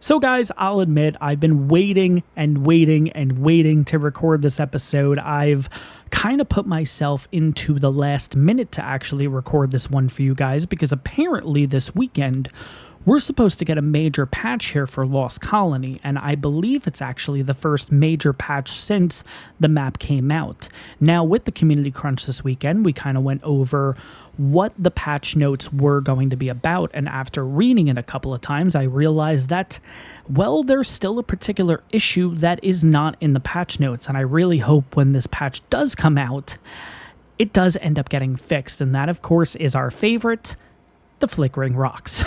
So guys, I'll admit I've been waiting and waiting and waiting to record this episode. I've kind of put myself into the last minute to actually record this one for you guys because apparently this weekend we're supposed to get a major patch here for Lost Colony, and I believe it's actually the first major patch since the map came out. Now, with the community crunch this weekend, we kind of went over what the patch notes were going to be about, and after reading it a couple of times, I realized that, well, there's still a particular issue that is not in the patch notes, and I really hope when this patch does come out, it does end up getting fixed, and that, of course, is our favorite, the flickering rocks.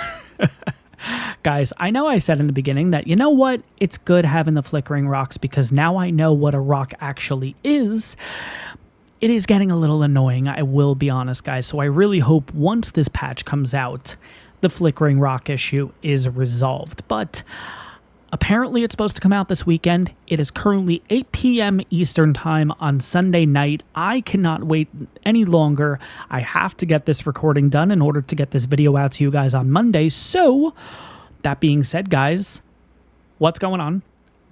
Guys, I know I said in the beginning that, you know what, it's good having the flickering rocks because now I know what a rock actually is. It is getting a little annoying, I will be honest, guys, so I really hope once this patch comes out, the flickering rock issue is resolved. But apparently it's supposed to come out this weekend. It is currently 8 p.m. Eastern Time on Sunday night. I cannot wait any longer. I have to get this recording done in order to get this video out to you guys on Monday. So, that being said, guys, what's going on?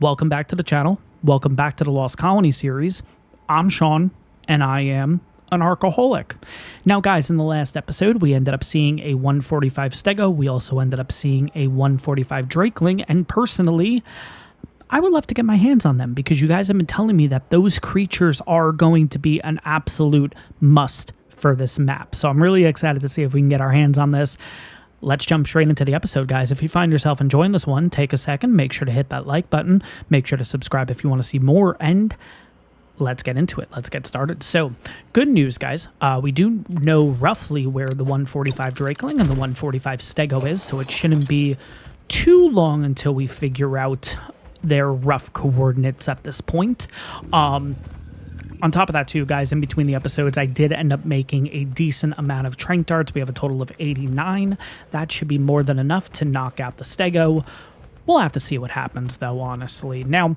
Welcome back to the channel. Welcome back to the Lost Colony series. I'm Sean, and I am an ARKaholic. Now, guys, in the last episode, we ended up seeing a 145 Stego. We also ended up seeing a 145 Drakeling, and personally, I would love to get my hands on them because you guys have been telling me that those creatures are going to be an absolute must for this map. So I'm really excited to see if we can get our hands on this. Let's jump straight into the episode, guys. If you find yourself enjoying this one, take a second, make sure to hit that like button, make sure to subscribe if you want to see more, and let's get into it. Let's get started. So, good news, guys. We do know roughly where the 145 Drakeling and the 145 Stego is, so it shouldn't be too long until we figure out their rough coordinates at this point. On top of that, too, guys, in between the episodes, I did end up making a decent amount of trank darts. We have a total of 89. That should be more than enough to knock out the Stego. We'll have to see what happens, though, honestly. Now,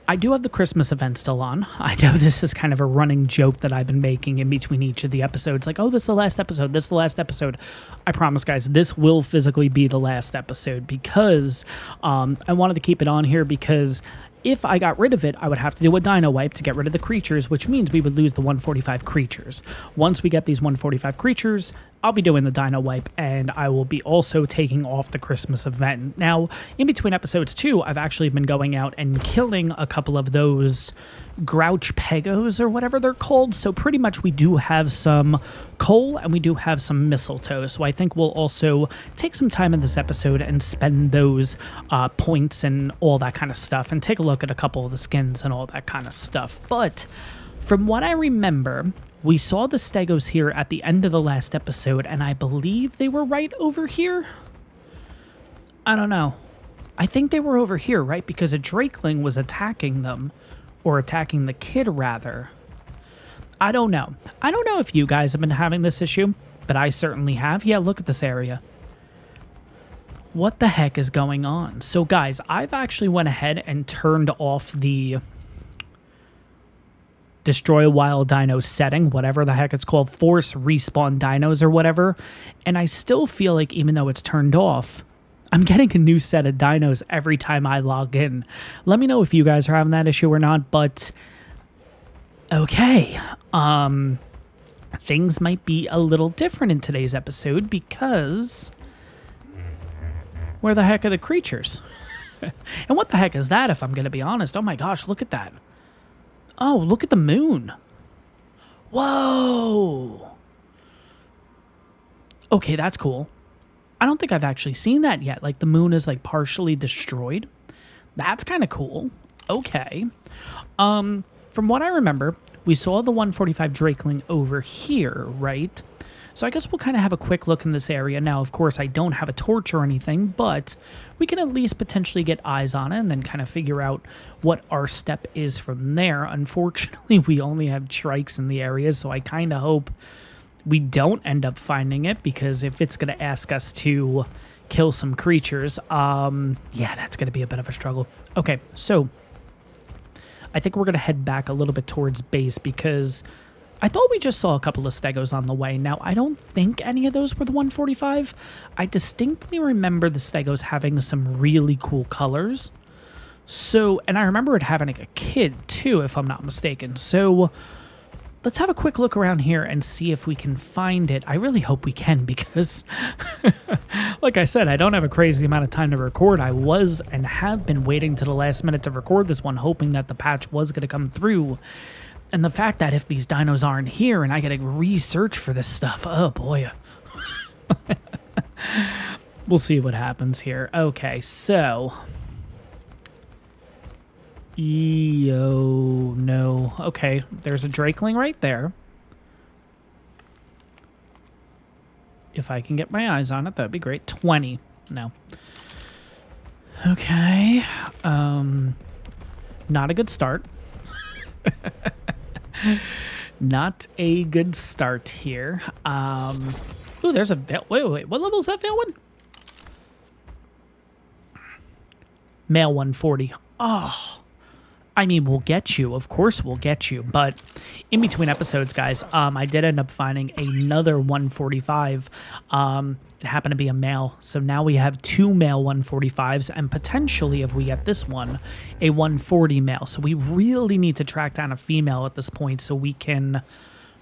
I do have the Christmas event still on. I know this is kind of a running joke that I've been making in between each of the episodes. Like, oh, this is the last episode. This is the last episode. I promise, guys, this will physically be the last episode because I wanted to keep it on here because if I got rid of it, I would have to do a dino wipe to get rid of the creatures, which means we would lose the 145 creatures. Once we get these 145 creatures, I'll be doing the dino wipe, and I will be also taking off the Christmas event. Now, in between episodes, too, I've actually been going out and killing a couple of those grouch pegos or whatever they're called. So pretty much we do have some coal and we do have some mistletoe. So I think we'll also take some time in this episode and spend those points and all that kind of stuff and take a look at a couple of the skins and all that kind of stuff. But from what I remember, we saw the Stegos here at the end of the last episode, and I believe they were right over here. I don't know. I think they were over here, right? Because a Drakeling was attacking them. Or attacking the kid, rather. I don't know. I don't know if you guys have been having this issue, but I certainly have. Yeah, look at this area. What the heck is going on? So, guys, I've actually went ahead and turned off the Destroy Wild Dino setting, whatever the heck it's called, Force Respawn Dinos or whatever, and I still feel like even though it's turned off, I'm getting a new set of dinos every time I log in. Let me know if you guys are having that issue or not, but okay. Things might be a little different in today's episode because where the heck are the creatures? And what the heck is that, if I'm going to be honest? Oh my gosh, look at that. Oh, look at the moon. Whoa. Okay, that's cool. I don't think I've actually seen that yet. Like, the moon is, like, partially destroyed. That's kind of cool. Okay. From what I remember, we saw the 145 Drakeling over here, right? So I guess we'll kind of have a quick look in this area. Now, of course, I don't have a torch or anything, but we can at least potentially get eyes on it and then kind of figure out what our step is from there. Unfortunately, we only have trikes in the area, so I kind of hope we don't end up finding it, because if it's going to ask us to kill some creatures, yeah, that's going to be a bit of a struggle. Okay, so I think we're going to head back a little bit towards base, because I thought we just saw a couple of Stegos on the way. Now, I don't think any of those were the 145. I distinctly remember the Stegos having some really cool colors. So, and I remember it having like a kid too, if I'm not mistaken. So, let's have a quick look around here and see if we can find it. I really hope we can because, like I said, I don't have a crazy amount of time to record. I was and have been waiting to the last minute to record this one, hoping that the patch was going to come through. And the fact that if these dinos aren't here and I gotta research for this stuff, oh boy. We'll see what happens here. Okay, so. Oh, no. Okay, there's a Drakeling right there. If I can get my eyes on it, that'd be great. 20. No. Okay. Not a good start. Not a good start here. Ooh, there's a veil. Wait. What level is that veil one? Male 140. Oh. I mean, we'll get you. Of course we'll get you. But in between episodes, guys, I did end up finding another 145. It happened to be a male. So now we have 2 male 145s and potentially, if we get this one, a 140 male. So we really need to track down a female at this point so we can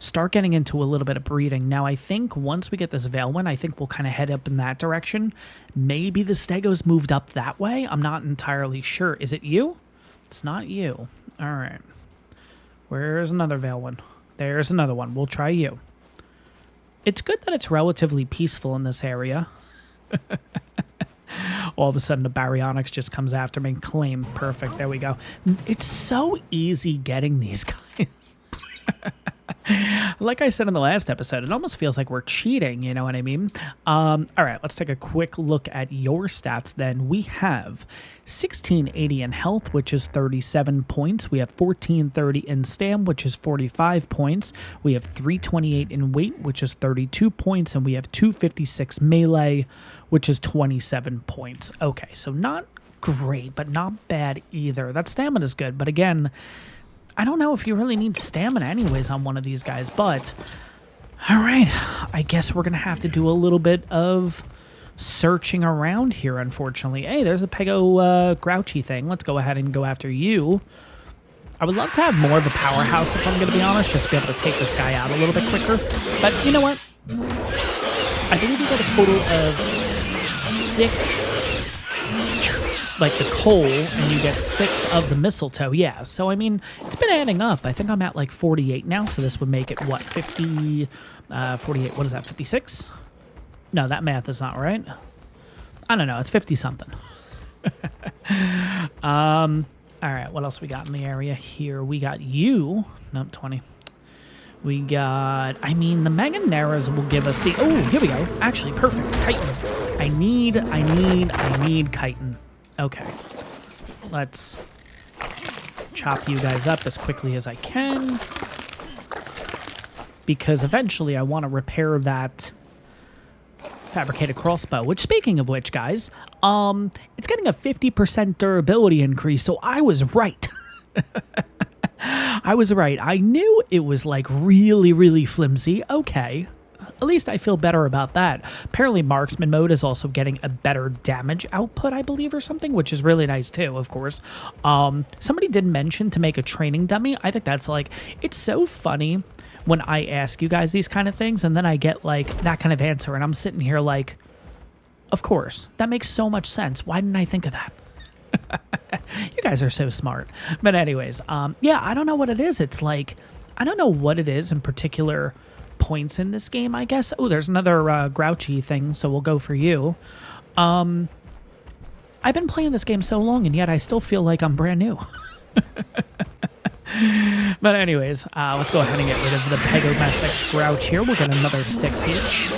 start getting into a little bit of breeding. Now, I think once we get this veil one, I think we'll kind of head up in that direction. Maybe the Stegos moved up that way. I'm not entirely sure. Is it you? It's not you. All right. Where's another veil one? There's another one. We'll try you. It's good that it's relatively peaceful in this area. All of a sudden, the baryonyx just comes after me. Claim. Perfect. There we go. It's so easy getting these guys. Like I said in the last episode, it almost feels like we're cheating, you know what I mean? All right, let's take a quick look at your stats then. We have 1680 in health, which is 37 points. We have 1430 in stam, which is 45 points. We have 328 in weight, which is 32 points. And we have 256 melee, which is 27 points. Okay, so not great, but not bad either. That stamina is good, but again, I don't know if you really need stamina anyways on one of these guys, but all right, I guess we're going to have to do a little bit of searching around here, unfortunately. Hey, there's a Pego Grouchy thing. Let's go ahead and go after you. I would love to have more of a powerhouse, if I'm going to be honest, just to be able to take this guy out a little bit quicker. But you know what? I believe we got a total of 6... like the coal, and you get 6 of the mistletoe. Yeah, so I mean, it's been adding up. I think I'm at like 48 now, so this would make it, what, 50, 48, what is that, 56? No, that math is not right. I don't know, it's 50-something. All right, what else we got in the area here? We got you. Nope, 20. We got, I mean, the Meganeras will give us the, oh, here we go. Actually, perfect, chitin. I need chitin. Okay, let's chop you guys up as quickly as I can, because eventually I want to repair that fabricated crossbow, which, speaking of which, guys, it's getting a 50% durability increase, so I was right. I was right. I knew it was like really, really flimsy. Okay. At least I feel better about that. Apparently, marksman mode is also getting a better damage output, I believe, or something, which is really nice too, of course. Somebody did mention to make a training dummy. I think that's like, it's so funny when I ask you guys these kind of things, and then I get like that kind of answer, and I'm sitting here like, of course, that makes so much sense. Why didn't I think of that? You guys are so smart. But anyways, yeah, I don't know what it is. It's like, I don't know what it is in particular points in this game, I guess. Oh, there's another grouchy thing, so we'll go for you. I've been playing this game so long, and yet I still feel like I'm brand new. But anyways, let's go ahead and get rid of the Pegomastix Grouch here. We'll get another 6 each.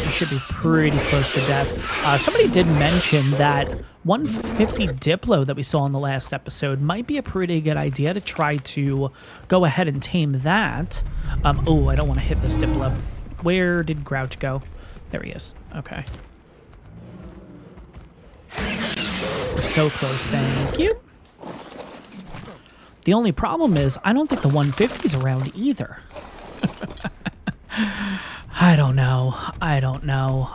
You should be pretty close to death. Somebody did mention that 150 Diplo that we saw in the last episode might be a pretty good idea to try to go ahead and tame that. Oh, I don't want to hit this Diplo. Where did Grouch go? There he is. Okay. We're so close. Thank you. The only problem is I don't think the 150 is around either. I don't know.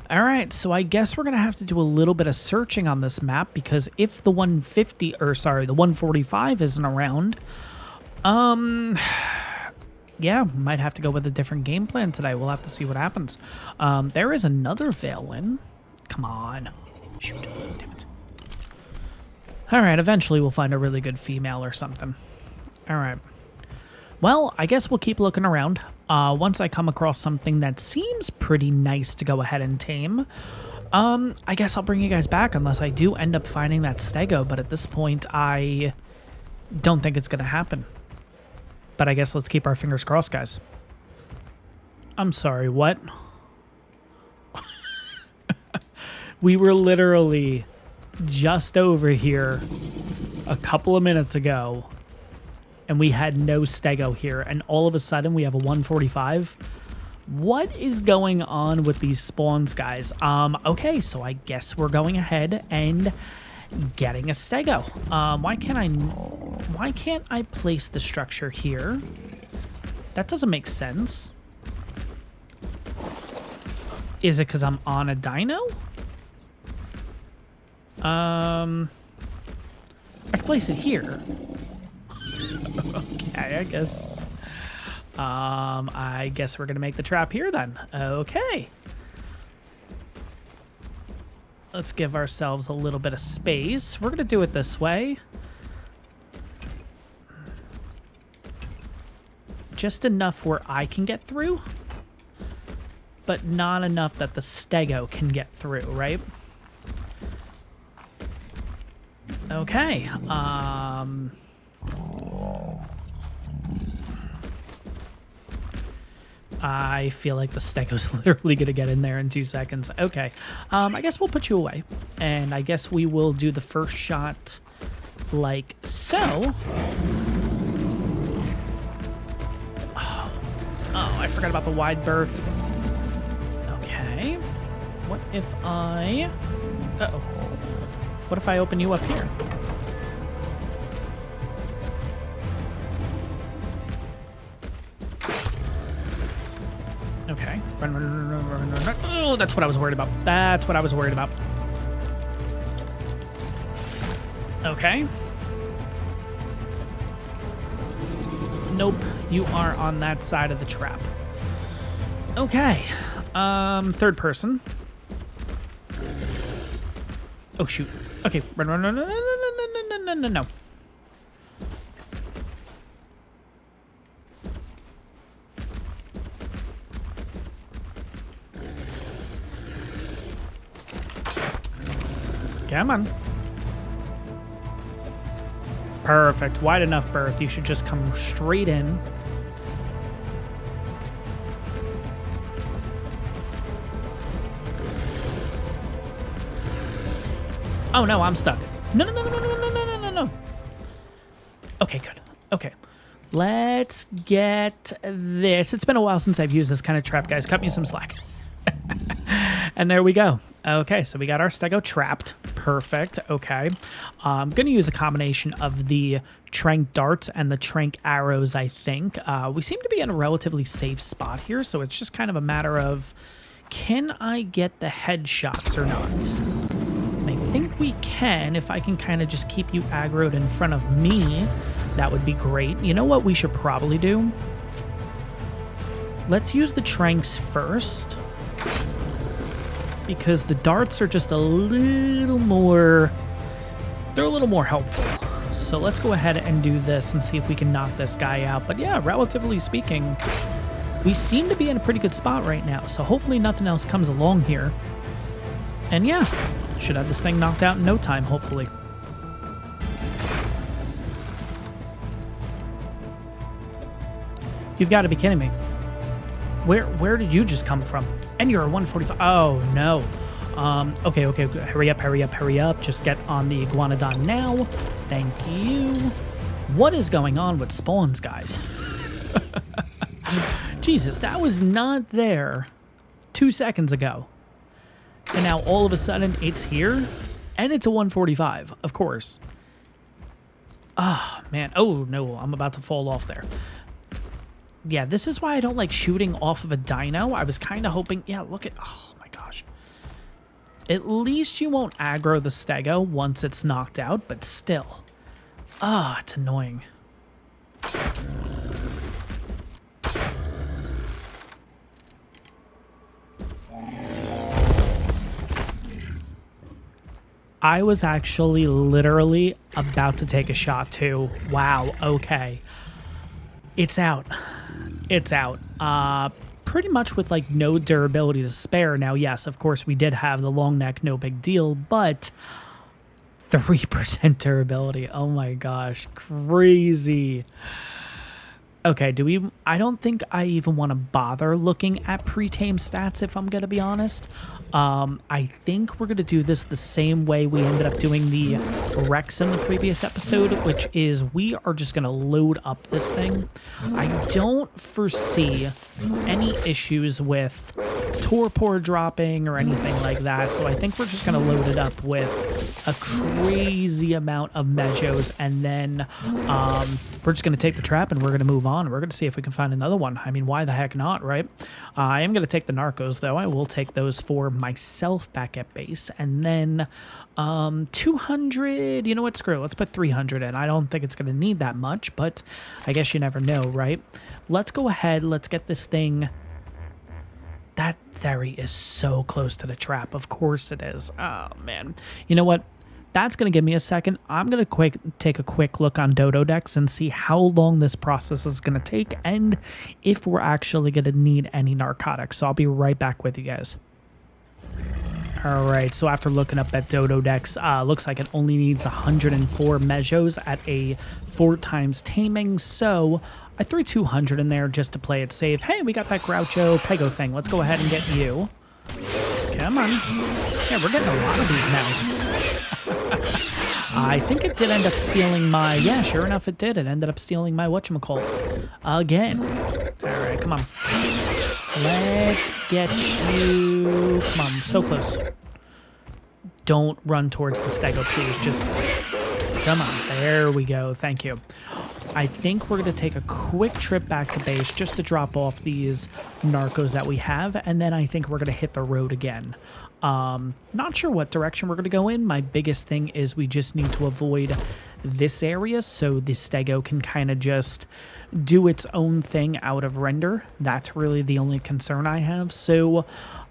All right, so I guess we're going to have to do a little bit of searching on this map, because if the 150, or sorry, the 145 isn't around, yeah, might have to go with a different game plan today. We'll have to see what happens. There is another Valen. Come on. Shoot. Damn it. All right, eventually we'll find a really good female or something. All right. Well, I guess we'll keep looking around. Once I come across something that seems pretty nice to go ahead and tame, I guess I'll bring you guys back unless I do end up finding that Stego. But at this point, I don't think it's going to happen. But I guess let's keep our fingers crossed, guys. I'm sorry, what? We were literally just over here a couple of minutes ago, and we had no Stego here, and all of a sudden we have a 145. What is going on with these spawns, guys? Okay, so I guess we're going ahead and getting a Stego. Why can't I place the structure here? That doesn't make sense. Is it because I'm on a dino? I can place it here. Okay, I guess we're gonna make the trap here then. Okay. Let's give ourselves a little bit of space. We're gonna do it this way. Just enough where I can get through, but not enough that the Stego can get through, right? Okay. I feel like the Stego's literally going to get in there in 2 seconds. Okay. I guess we'll put you away. And I guess we will do the first shot like so. Oh, I forgot about the wide berth. Okay. What if I... Uh-oh. What if I open you up here? Okay. Run. Oh, that's what I was worried about. Okay. Nope. You are on that side of the trap. Okay. Third person. Oh, shoot. Okay. Run. No. Come on. Perfect. Wide enough berth. You should just come straight in. Oh, no, I'm stuck. No. Okay, good. Okay. Let's get this. It's been a while since I've used this kind of trap, guys. Cut me some slack. And there we go. Okay, so we got our Stego trapped. Perfect. Okay. I'm going to use a combination of the Trank darts and the Trank arrows, I think. We seem to be in a relatively safe spot here, so it's just kind of a matter of, can I get the headshots or not? And I think we can. If I can kind of just keep you aggroed in front of me, that would be great. You know what we should probably do? Let's use the Tranks first, because the darts are just a little more, they're a little more helpful. So let's go ahead and do this and see if we can knock this guy out. But yeah, relatively speaking, we seem to be in a pretty good spot right now. So hopefully nothing else comes along here. And yeah, should have this thing knocked out in no time, hopefully. You've got to be kidding me. Where did you just come from? And you're a 145. Oh, no. Okay. Hurry up. Just get on the Iguanodon now. Thank you. What is going on with spawns, guys? Jesus, that was not there 2 seconds ago. And now all of a sudden it's here. And it's a 145, of course. Oh, man. Oh, no. I'm about to fall off there. Yeah, this is why I don't like shooting off of a dino. I was kind of hoping... Yeah, look at... Oh, my gosh. At least you won't aggro the Stego once it's knocked out, but still. Ah, it's annoying. I was actually literally about to take a shot too. Wow, okay. It's out. It's out. Pretty much with like no durability to spare. Now, yes, of course we did have the long neck, no big deal, but 3% durability. Oh my gosh, crazy. Okay, I don't think I even want to bother looking at pre-tame stats, if I'm going to be honest. I think we're going to do this the same way we ended up doing the Rex in the previous episode, which is we are just going to load up this thing. I don't foresee any issues with torpor dropping or anything like that, so I think we're just going to load it up with a crazy amount of mejos, and then we're just going to take the trap and we're going to move on. We're going to see if we can find another one. I mean, why the heck not, right? I am going to take the narcos, though. I will take those for myself back at base, and then 200, you know what, screw it. Let's put 300 in. I don't think it's going to need that much, but I guess you never know, right? Let's go ahead. Let's get this thing. That Theory is so close to the trap. Of course it is. Oh, man. You know what? That's going to give me a second. I'm going to take a quick look on Dodo Decks and see how long this process is going to take and if we're actually going to need any narcotics. So I'll be right back with you guys. All right, so after looking up at Dodo Decks, looks like it only needs 104 mejos at a 4x taming. So I threw 200 in there just to play it safe. Hey, we got that Groucho Pego thing. Let's go ahead and get you. Come on. Yeah, we're getting a lot of these now. I think it did end up stealing my... Yeah, sure enough it did. It ended up stealing my whatchamacallit again. All right, come on. Let's get you... Come on, so close. Don't run towards the Stego, please. Just... Come on. There we go. Thank you. I think we're going to take a quick trip back to base just to drop off these narcos that we have, and then I think we're going to hit the road again. Not sure what direction we're going to go in. My biggest thing is we just need to avoid this area so the Stego can kind of just do its own thing out of render. That's really the only concern I have. So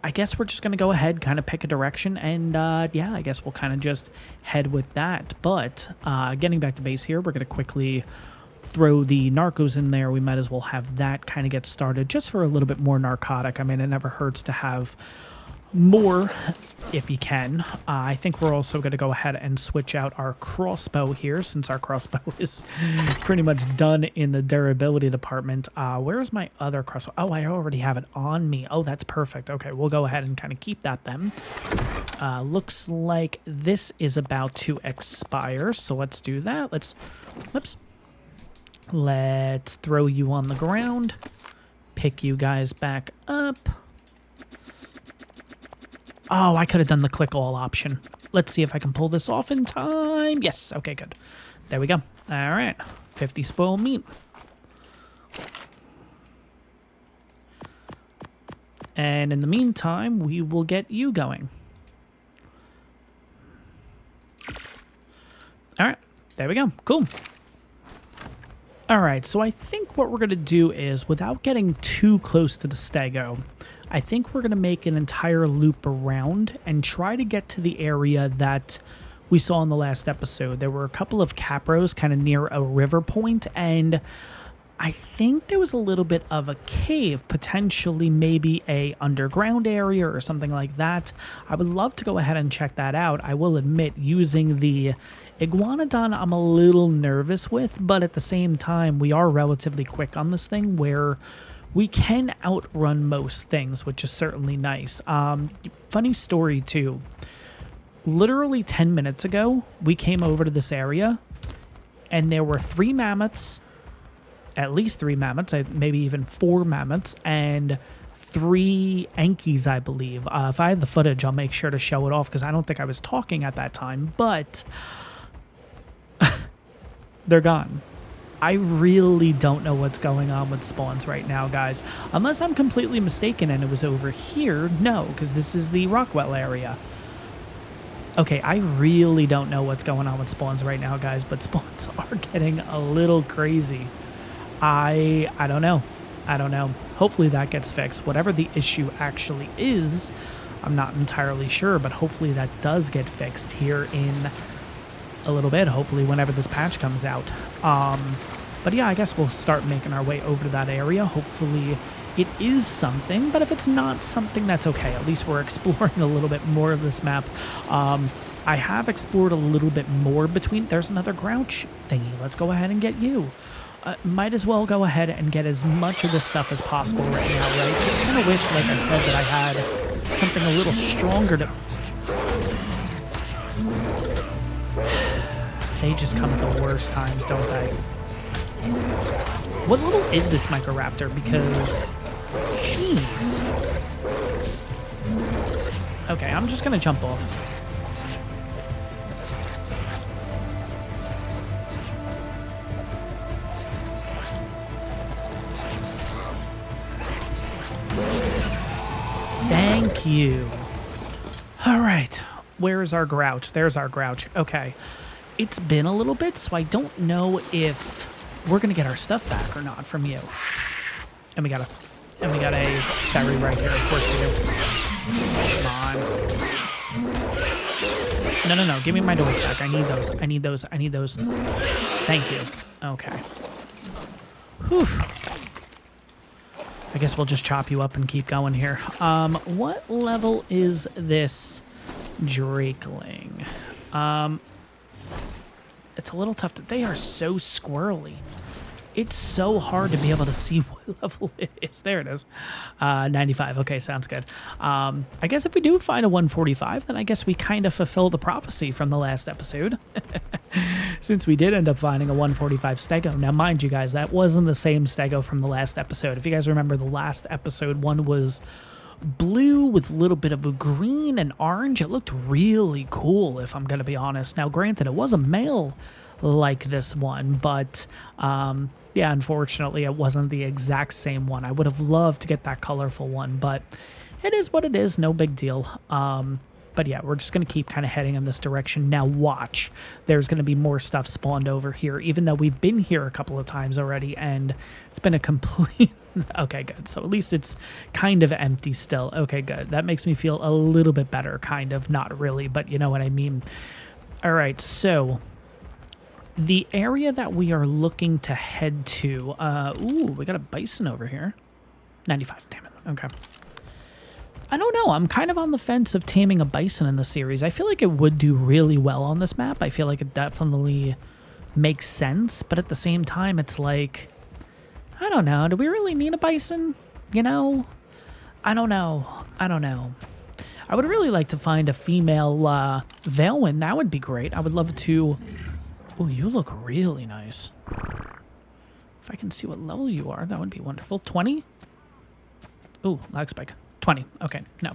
I guess we're just going to go ahead, kind of pick a direction, and yeah, I guess we'll kind of just head with that. But getting back to base here, we're going to quickly throw the narcos in there. We might as well have that kind of get started just for a little bit more narcotic. I mean, it never hurts to have more if you can. I think we're also going to go ahead and switch out our crossbow here, since our crossbow is pretty much done in the durability department. Where's my other crossbow? Oh, I already have it on me. Oh, that's perfect. Okay, we'll go ahead and kind of keep that then. Looks like this is about to expire, so let's do that. Let's throw you on the ground, pick you guys back up. Oh, I could have done the click all option. Let's see if I can pull this off in time. Yes, okay, good. There we go. All right, 50 spoiled meat. And in the meantime, we will get you going. All right, there we go. Cool. All right, so I think what we're going to do is, without getting too close to the Stego, I think we're going to make an entire loop around and try to get to the area that we saw in the last episode. There were a couple of capros kind of near a river point, and I think there was a little bit of a cave, potentially maybe a underground area or something like that. I would love to go ahead and check that out. I will admit, using the Iguanodon I'm a little nervous with, but at the same time, we are relatively quick on this thing where we can outrun most things, which is certainly nice. Funny story, too. Literally 10 minutes ago, we came over to this area, and there were 3 mammoths, at least 3 mammoths, maybe even 4 mammoths, and 3 Ankies, I believe. If I have the footage, I'll make sure to show it off, because I don't think I was talking at that time, but They're gone. I really don't know what's going on with spawns right now, guys. Unless I'm completely mistaken and it was over here. No, because this is the Rockwell area. Okay, I really don't know what's going on with spawns right now, guys, but spawns are getting a little crazy. I don't know. I don't know. Hopefully that gets fixed. Whatever the issue actually is, I'm not entirely sure, but hopefully that does get fixed here in a little bit, hopefully whenever this patch comes out. But yeah, I guess we'll start making our way over to that area. Hopefully it is something, but if it's not something, that's okay. At least we're exploring a little bit more of this map. I have explored a little bit more between... There's another grouch thingy. Let's go ahead and get you. Might as well go ahead and get as much of this stuff as possible right now, right? Just kind of wish, like I said, that I had something a little stronger to... They just come at the worst times, don't they? What level is this Microraptor? Because... Jeez. Okay, I'm just gonna jump off. Thank you. All right. Where is our grouch? There's our grouch. Okay. It's been a little bit, so I don't know if we're gonna get our stuff back or not from you. And we got a ferry right here. Of course we do. Come on. No. Give me my doors back. I need those. I need those. I need those. Thank you. Okay. Whew. I guess we'll just chop you up and keep going here. What level is this Drakeling? It's a little tough to... They are so squirrely. It's so hard to be able to see what level it is. There it is. 95. Okay, sounds good. I guess if we do find a 145, then I guess we kind of fulfill the prophecy from the last episode. Since we did end up finding a 145 Stego. Now, mind you guys, that wasn't the same Stego from the last episode. If you guys remember, the last episode, one was blue with a little bit of a green and orange. It looked really cool, if I'm going to be honest. Now, granted, it was a male like this one, but yeah, unfortunately, it wasn't the exact same one. I would have loved to get that colorful one, but it is what it is. No big deal. But yeah, we're just going to keep kind of heading in this direction. Now watch. There's going to be more stuff spawned over here, even though we've been here a couple of times already, and it's been a complete... Okay, good. So at least it's kind of empty still. Okay, good. That makes me feel a little bit better, kind of. Not really, but you know what I mean. All right, so... the area that we are looking to head to... ooh, we got a bison over here. 95, damn it. Okay. I don't know. I'm kind of on the fence of taming a bison in the series. I feel like it would do really well on this map. I feel like it definitely makes sense. But at the same time, it's like... I don't know. Do we really need a bison? You know? I don't know. I don't know. I would really like to find a female Veilwind. That would be great. I would love to... Oh, you look really nice. If I can see what level you are, that would be wonderful. 20? Ooh, lag spike. 20. Okay, no.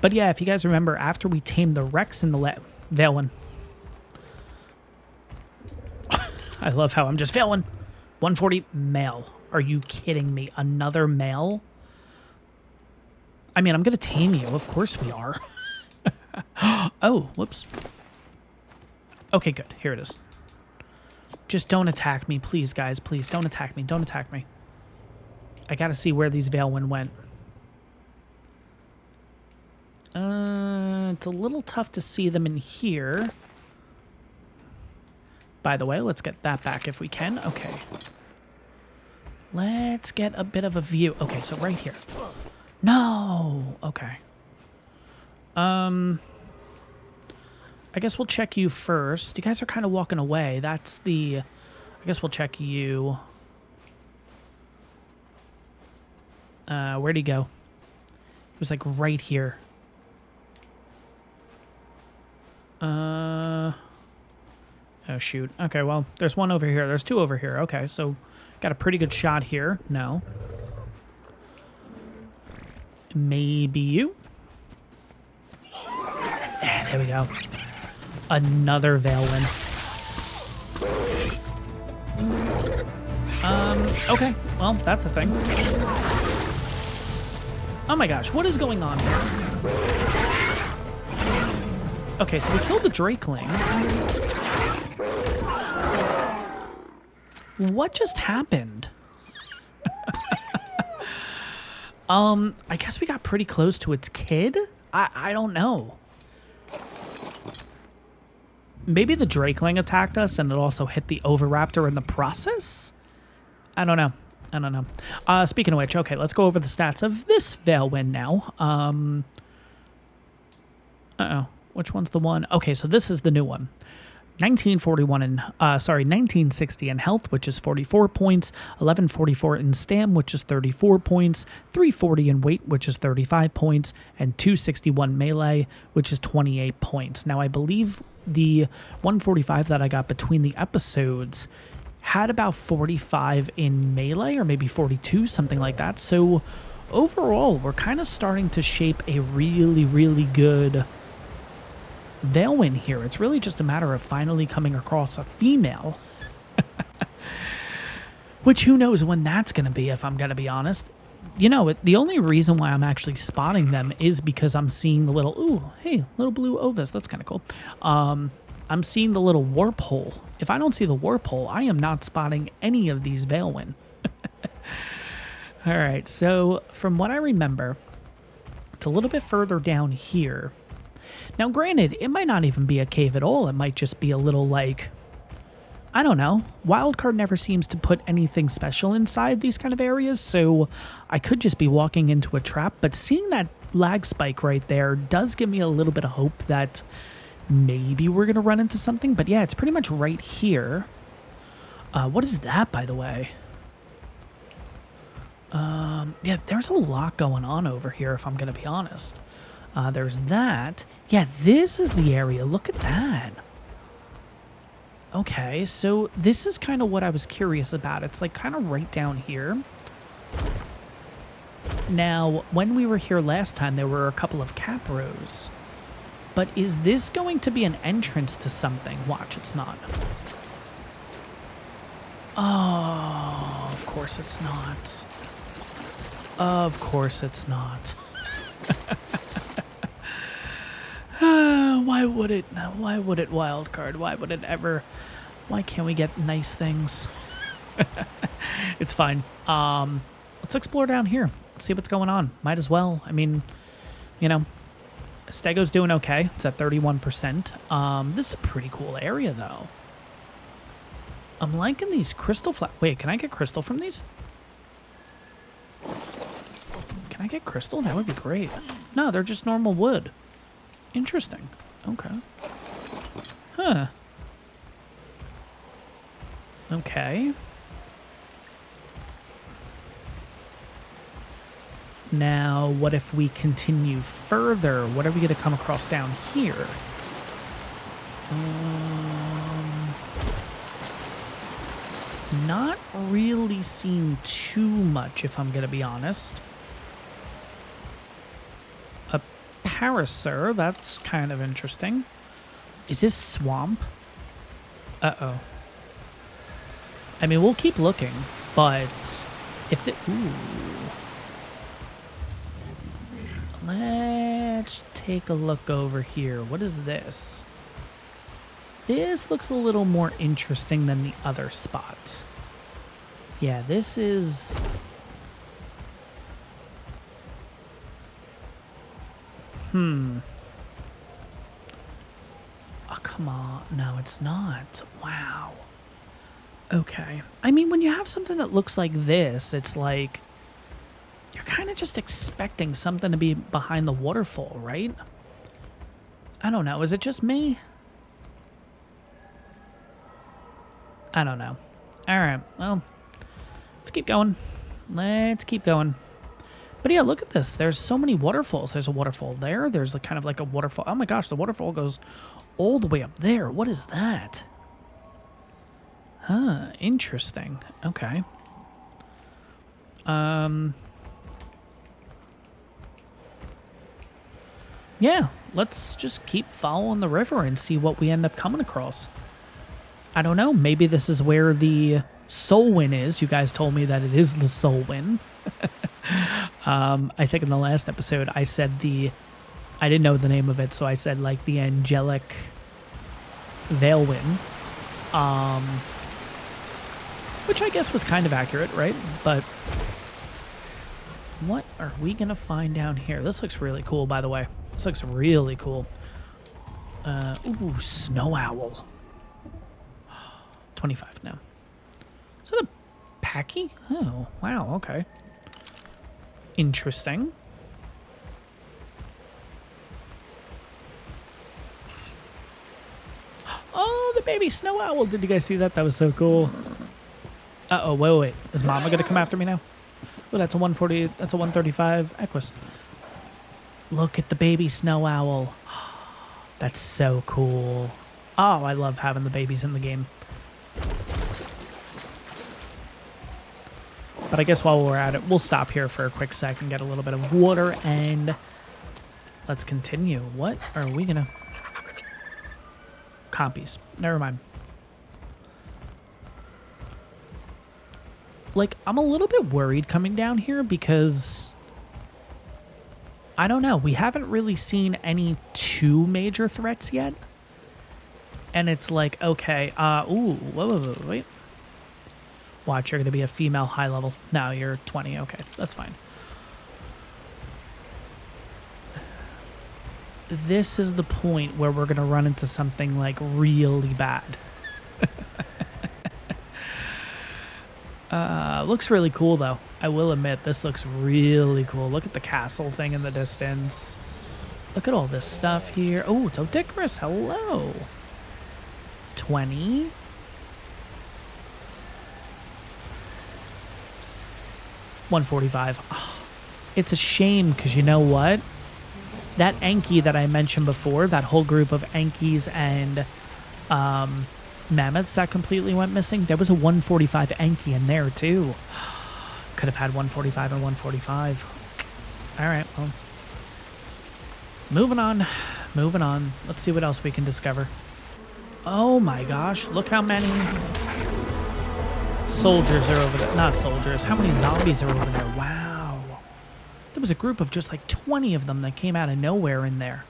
But yeah, if you guys remember, after we tamed the Rex and the Veilwind. I love how I'm just Veilwind. 140 male. Are you kidding me? Another male? I mean, I'm going to tame you. Of course we are. Oh, whoops. Okay, good. Here it is. Just don't attack me, please, guys. Please, don't attack me. Don't attack me. I gotta see where these Veilwind went. It's a little tough to see them in here. By the way, let's get that back if we can. Okay. Let's get a bit of a view. Okay, so right here. No! Okay. I guess we'll check you first. You guys are kind of walking away. That's the... I guess we'll check you. Where'd he go? He was like right here. Oh, shoot. Okay, well, there's one over here. There's two over here. Okay, so got a pretty good shot here. No. Maybe you? There we go. Another Veilwind. Okay. Well, that's a thing. Oh my gosh, what is going on here? Okay, so we killed the Drakeling. What just happened? I guess we got pretty close to its kid? I don't know. Maybe the Drakeling attacked us and it also hit the Oviraptor in the process? I don't know. I don't know. Speaking of which, okay, let's go over the stats of this Veilwind now. Uh-oh. Which one's the one? Okay, so this is the new one. 1960 in health, which is 44 points, 1144 in stam, which is 34 points, 340 in weight, which is 35 points, and 261 melee, which is 28 points. Now, I believe the 145 that I got between the episodes had about 45 in melee, or maybe 42, something like that. So overall, we're kind of starting to shape a really, really good Veilwind here. It's really just a matter of finally coming across a female. Which who knows when that's going to be, if I'm going to be honest. You know, the only reason why I'm actually spotting them is because I'm seeing the little, ooh, hey, little blue Ovis. That's kind of cool. I'm seeing the little warp hole. If I don't see the warp hole, I am not spotting any of these Veilwind. All right, so from what I remember, it's a little bit further down here. Now, granted, it might not even be a cave at all. It might just be a little, like, I don't know. Wildcard never seems to put anything special inside these kind of areas, so I could just be walking into a trap. But seeing that lag spike right there does give me a little bit of hope that maybe we're going to run into something. But yeah, it's pretty much right here. What is that, by the way? Yeah, there's a lot going on over here, if I'm going to be honest. There's that. Yeah, this is the area. Look at that. Okay, so this is kind of what I was curious about. It's like kind of right down here. Now, when we were here last time, there were a couple of capros. But is this going to be an entrance to something? Watch, it's not. Oh, of course it's not. Of course it's not. Why would it? Why would it wildcard? Why would it ever? Why can't we get nice things? It's fine. Let's explore down here. Let's see what's going on. Might as well. I mean, you know, Stego's doing okay. It's at 31%. This is a pretty cool area, though. I'm liking these crystal Wait, can I get crystal from these? Can I get crystal? That would be great. No, they're just normal wood. Interesting. Okay. Huh. Okay. Now, what if we continue further? What are we going to come across down here? Not really seeing too much, if I'm going to be honest. A Parasaur, that's kind of interesting. Is this swamp? Uh-oh. I mean, we'll keep looking, but if the... Ooh. Let's take a look over here. What is this? This looks a little more interesting than the other spot. Yeah, this is... Oh, come on. No, it's not. Wow. Okay. I mean, when you have something that looks like this, it's like... You're kind of just expecting something to be behind the waterfall, right? I don't know. Is it just me? I don't know. All right. Well, let's keep going. Let's keep going. But yeah, look at this. There's so many waterfalls. There's a waterfall there. There's kind of like a waterfall. Oh my gosh, the waterfall goes all the way up there. What is that? Huh, interesting. Okay. Yeah, let's just keep following the river and see what we end up coming across. I don't know. Maybe this is where the soul win is. You guys told me that it is the soul win. I think in the last episode I said I didn't know the name of it, so I said like the angelic veil win. Which I guess was kind of accurate, right? But what are we going to find down here? This looks really cool, by the way. This looks really cool. Ooh, snow owl. 25 now. Is that a packy? Oh, wow, okay. Interesting. Oh, the baby snow owl. Did you guys see that? That was so cool. Uh-oh, wait. Is Mama going to come after me now? Oh, that's a 140, that's a 135 Equus. Look at the baby snow owl. That's so cool. Oh, I love having the babies in the game. But I guess while we're at it, we'll stop here for a quick sec and get a little bit of water, and let's continue. What are we going to... Compies. Never mind. Like, I'm a little bit worried coming down here because... I don't know. We haven't really seen any two major threats yet. And it's like, okay, ooh, whoa, wait. Watch, you're going to be a female high level. No, you're 20. Okay, that's fine. This is the point where we're going to run into something, like, really bad. Looks really cool, though. I will admit, this looks really cool. Look at the castle thing in the distance. Look at all this stuff here. Oh, Todicarus, hello. 20. $145. Oh, it's a shame because you know what? That Anki that I mentioned before, that whole group of Ankis and mammoths that completely went missing, there was a 145 Anki in there too. Could have had 145 and 145. All right, well. Moving on. Let's see what else we can discover. Oh my gosh, look how many soldiers are over there. Not soldiers, how many zombies are over there? Wow. There was a group of just like 20 of them that came out of nowhere in there.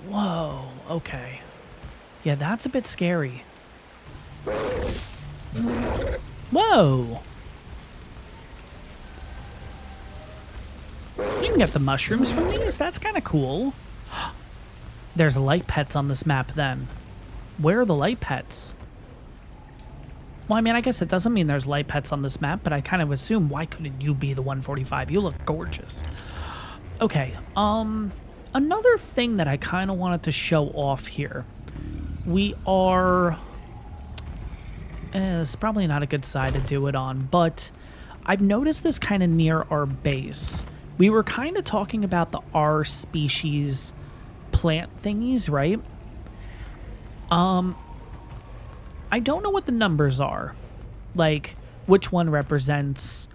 Whoa, okay. Yeah, that's a bit scary. Whoa. You can get the mushrooms from these? That's kind of cool. There's light pets on this map then. Where are the light pets? Well, I mean, I guess it doesn't mean there's light pets on this map, but I kind of assume, why couldn't you be the 145? You look gorgeous. Okay, another thing that I kind of wanted to show off here. We are... it's probably not a good side to do it on, but I've noticed this kind of near our base. We were kind of talking about the R species plant thingies, right? I don't know what the numbers are. Like, which one represents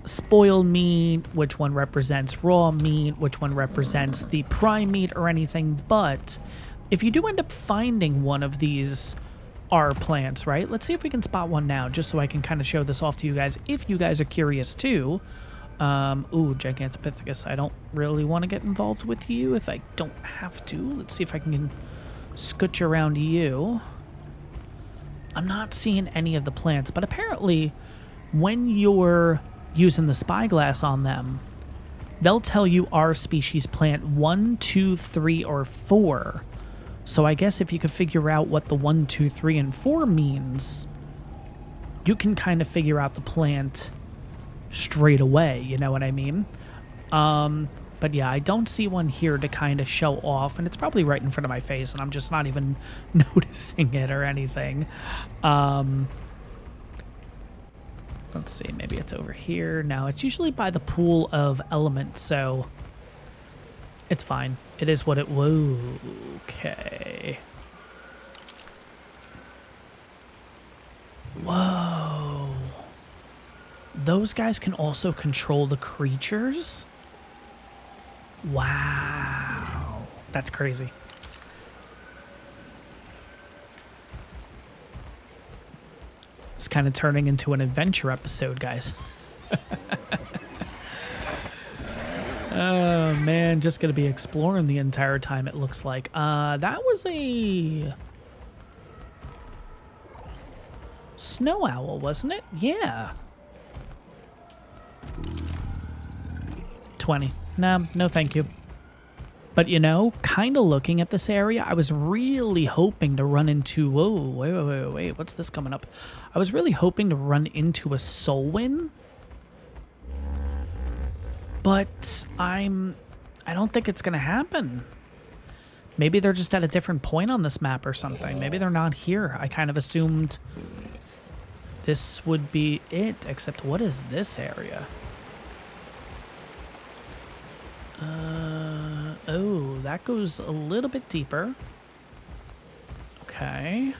spoiled meat, which one represents raw meat, which one represents the prime meat or anything, but if you do end up finding one of these R plants, right? Let's see if we can spot one now, just so I can kind of show this off to you guys, if you guys are curious too. Ooh, Gigantopithecus. I don't really want to get involved with you if I don't have to. Let's see if I can scooch around you. I'm not seeing any of the plants, but apparently when you're using the spyglass on them, they'll tell you our species plant 1, 2, 3, or 4. So I guess if you could figure out what the 1, 2, 3, and 4 means, you can kind of figure out the plant straight away, you know what I mean? But yeah, I don't see one here to kind of show off, and it's probably right in front of my face, and I'm just not even noticing it or anything. Let's see, maybe it's over here. No, it's usually by the pool of elements, so it's fine. It is what it... Whoa, okay. Whoa. Those guys can also control the creatures? Wow. That's crazy. It's kind of turning into an adventure episode, guys. Oh, man. Just going to be exploring the entire time, it looks like. That was a snow owl, wasn't it? Yeah. 20. No, no thank you. But, you know, kind of looking at this area, I was really hoping to run into... Whoa, wait. What's this coming up? I was really hoping to run into a Solwyn. But I don't think it's going to happen. Maybe they're just at a different point on this map or something. Maybe they're not here. I kind of assumed this would be it, except what is this area? Oh, that goes a little bit deeper. Okay.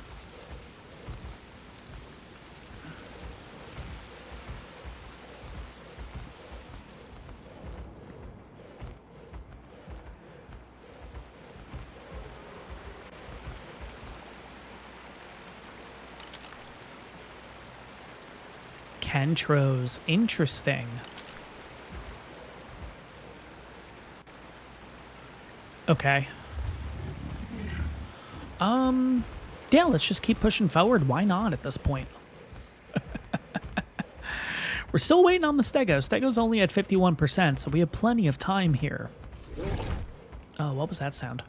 Kentros, interesting. Okay. Yeah, let's just keep pushing forward. Why not at this point? We're still waiting on the Stego. Stego's only at 51%, so we have plenty of time here. Oh, what was that sound?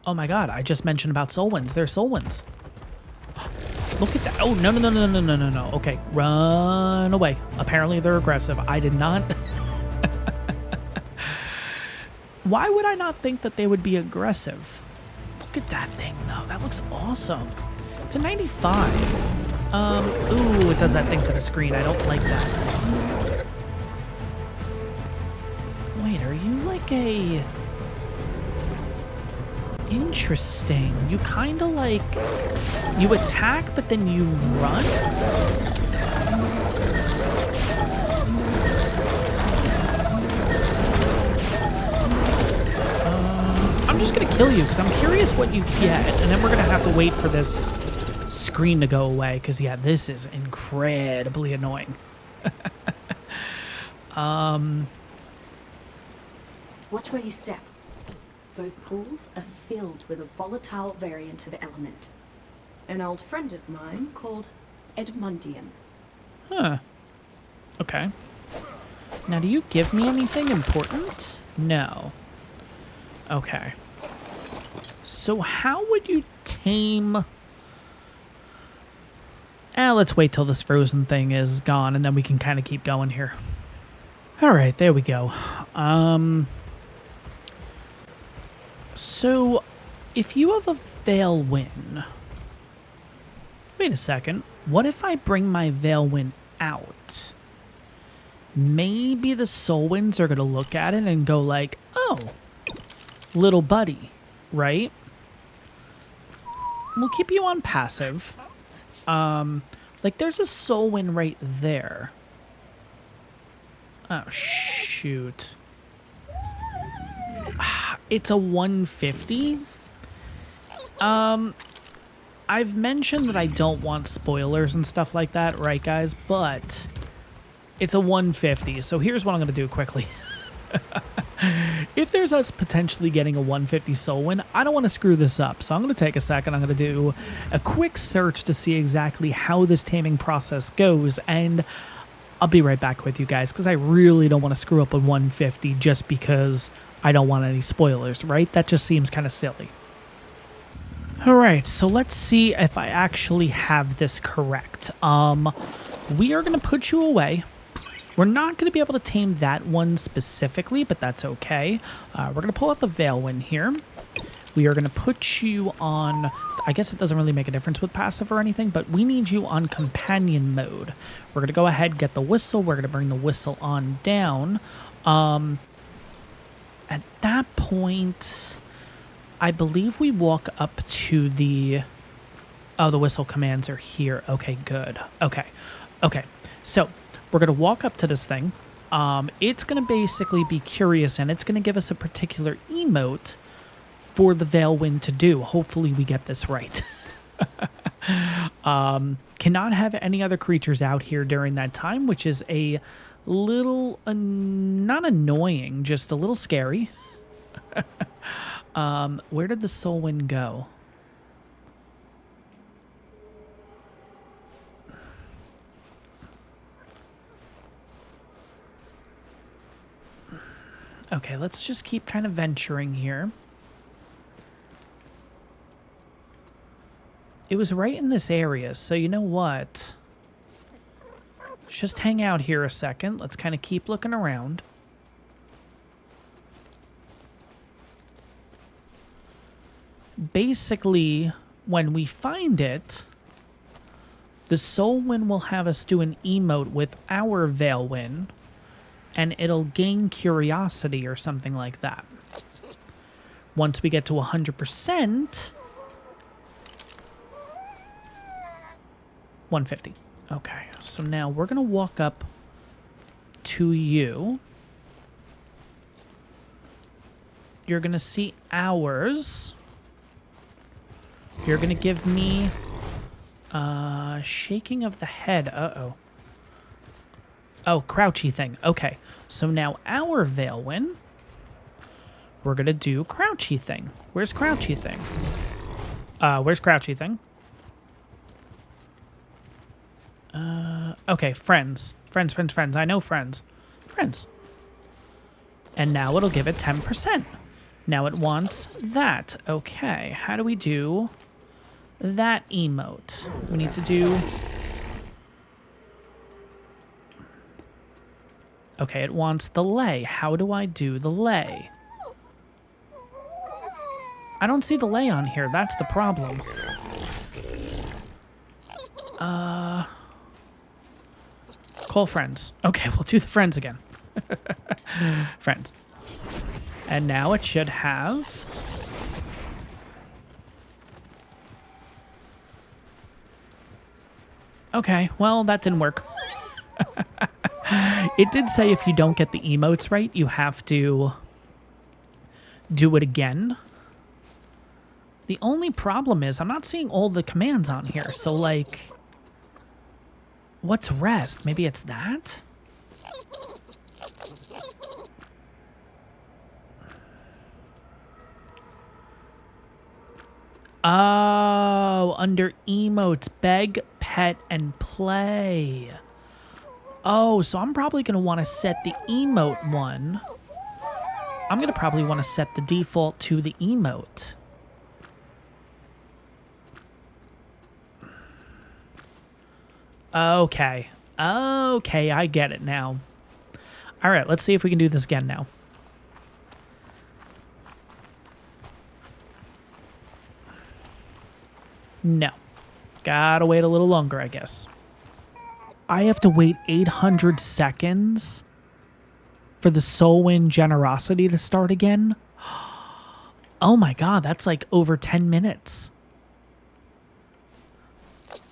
Oh my god, I just mentioned about Solwyns. They're Solwyns. Look at that. Oh, no. Okay, run away. Apparently they're aggressive. I did not... Why would I not think that they would be aggressive? Look at that thing, though. That looks awesome. It's a 95. Ooh, it does that thing to the screen. I don't like that. Wait, are you like a... Interesting. You kind of like... You attack, but then you run? I'm just going to kill you because I'm curious what you get, and then we're going to have to wait for this screen to go away because, yeah, this is incredibly annoying. Watch where you step. Those pools are filled with a volatile variant of element. An old friend of mine called Edmundium. Huh. Okay. Now, do you give me anything important? No. Okay. So how would you tame... let's wait till this frozen thing is gone, and then we can kind of keep going here. Alright, there we go. So, if you have a Veilwind... Wait a second. What if I bring my Veilwind out? Maybe the Solwynds are going to look at it and go like, oh, little buddy, right? We'll keep you on passive. Like, there's a Solwyn right there. Oh, shoot. It's a 150. I've mentioned that I don't want spoilers and stuff like that, right, guys? But it's a 150, so here's what I'm going to do quickly. If there's us potentially getting a 150 Solwyn, I don't want to screw this up, so I'm going to take a second. I'm going to do a quick search to see exactly how this taming process goes, and I'll be right back with you guys, because I really don't want to screw up a 150 just because I don't want any spoilers, right? That just seems kind of silly. Alright, so let's see if I actually have this correct. We are going to put you away. We're not going to be able to tame that one specifically, but that's okay. We're going to pull out the Veilwind here. We are going to put you on... I guess it doesn't really make a difference with passive or anything, but we need you on companion mode. We're going to go ahead, get the whistle. We're going to bring the whistle on down. At that point, I believe we walk up to the... Oh, the whistle commands are here. Okay, good. Okay. So, we're going to walk up to this thing. It's going to basically be curious, and it's going to give us a particular emote for the Veilwind to do. Hopefully we get this right. Cannot have any other creatures out here during that time, which is a little, not annoying, just a little scary. Where did the Soulwind go? Okay, let's just keep kind of venturing here. It was right in this area, so you know what? Let's just hang out here a second. Let's kind of keep looking around. Basically, when we find it, the Soulwind will have us do an emote with our Veilwind, and it'll gain curiosity or something like that. Once we get to 100%... 150. Okay, so now we're going to walk up to you. You're going to see ours. You're going to give me shaking of the head. Uh-oh. Oh, crouchy thing. Okay, so now our Veilwind, we're going to do crouchy thing. Where's crouchy thing? Where's crouchy thing? Okay, friends. Friends. I know friends. Friends. And now it'll give it 10%. Now it wants that. Okay, how do we do that emote? We need to do... Okay, it wants the lay. How do I do the lay? I don't see the lay on here. That's the problem. Call friends. Okay, we'll do the friends again. Friends. And now it should have... Okay, well, that didn't work. It did say if you don't get the emotes right, you have to do it again. The only problem is I'm not seeing all the commands on here, so, like... What's rest? Maybe it's that? Oh, under emotes, beg, pet, and play. Oh, so I'm probably going to want to set the emote one. I'm going to probably want to set the default to the emote. Okay. Okay, I get it now. All right, let's see if we can do this again now. No. Gotta wait a little longer, I guess. I have to wait 800 seconds for the Soulwind Generosity to start again? Oh my god, that's like over 10 minutes.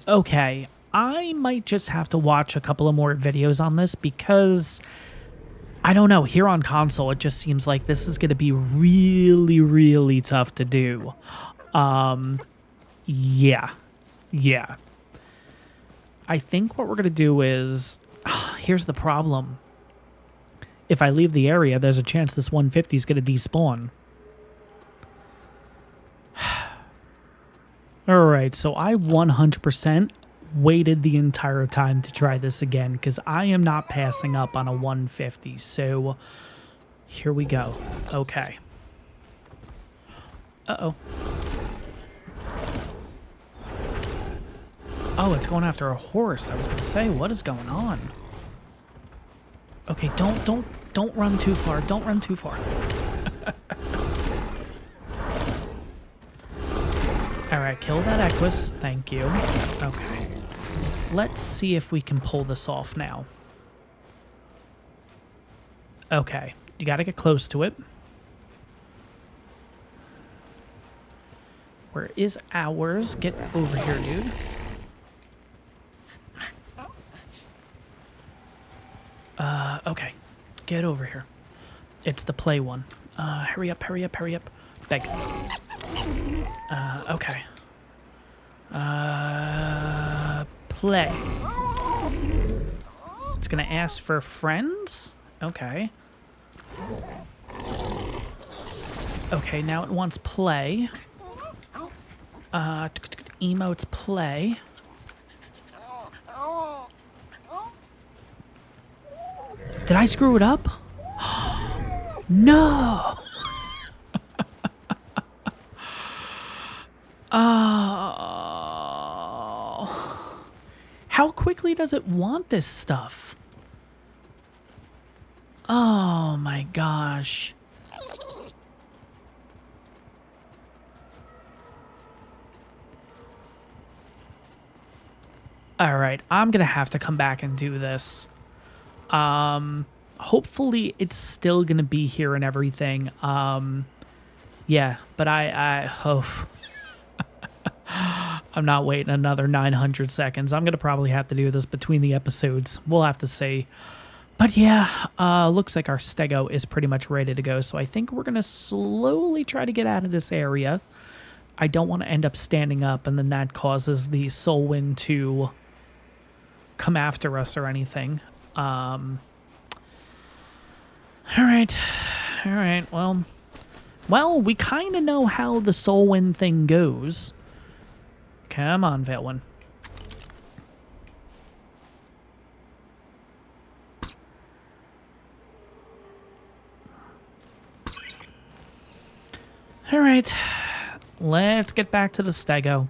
Okay, I might just have to watch a couple of more videos on this because, I don't know, here on console it just seems like this is going to be really, really tough to do. Yeah. I think what we're going to do is, here's the problem. If I leave the area, there's a chance this 150 is going to despawn. Alright, so I 100% waited the entire time to try this again because I am not passing up on a 150. So, here we go. Okay. Uh-oh. Oh, it's going after a horse. I was going to say, what is going on? Okay, don't run too far. Don't run too far. Alright, kill that Equus. Thank you. Okay. Let's see if we can pull this off now. Okay, you gotta get close to it. Where is ours? Get over here, dude. Okay. Get over here. It's the play one. Hurry up, hurry up, hurry up. Beg. Okay. Play. It's gonna ask for friends? Okay. Okay, now it wants play. Emotes play. Did I screw it up? No! Oh. How quickly does it want this stuff? Oh my gosh. Alright, I'm gonna have to come back and do this. Hopefully it's still gonna be here and everything. Yeah, but I hope. I'm not waiting another 900 seconds. I'm gonna probably have to do this between the episodes. We'll have to see. But yeah, looks like our Stego is pretty much ready to go. So I think we're gonna slowly try to get out of this area. I don't want to end up standing up and then that causes the soul wind to come after us or anything. All right. Well, we kind of know how the soul wind thing goes. Come on, Veilwyn. All right. Let's get back to the Stego.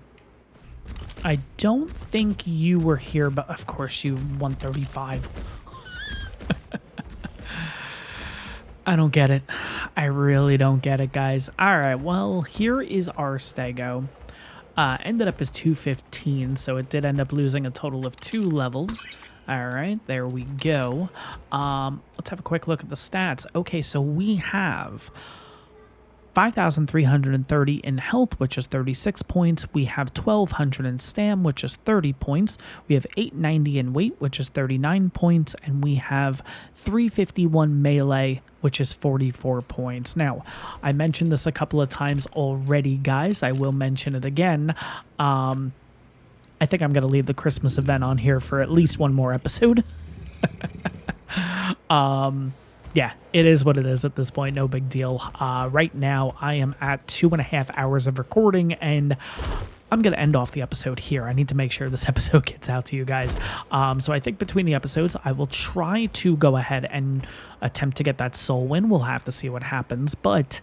I don't think you were here, but of course you 135. I don't get it. I really don't get it, guys. All right, well, here is our Stego. Ended up as 215, so it did end up losing a total of 2 levels. All right, there we go. Let's have a quick look at the stats. Okay, so we have 5,330 in health, which is 36 points. We have 1,200 in stam, which is 30 points. We have 890 in weight, which is 39 points. And we have 351 melee, which is 44 points. Now, I mentioned this a couple of times already, guys. I will mention it again. I think I'm going to leave the Christmas event on here for at least one more episode. Yeah, it is what it is at this point. No big deal. Right now, I am at 2.5 hours of recording, and I'm going to end off the episode here. I need to make sure this episode gets out to you guys. So I think between the episodes, I will try to go ahead and attempt to get that soul win. We'll have to see what happens, but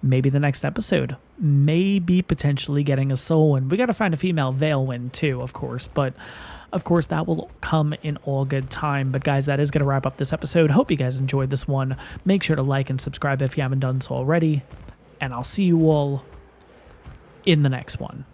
maybe the next episode, maybe potentially getting a soul win. We got to find a female Veilwyn too, of course, but of course, that will come in all good time. But guys, that is going to wrap up this episode. Hope you guys enjoyed this one. Make sure to like and subscribe if you haven't done so already. And I'll see you all in the next one.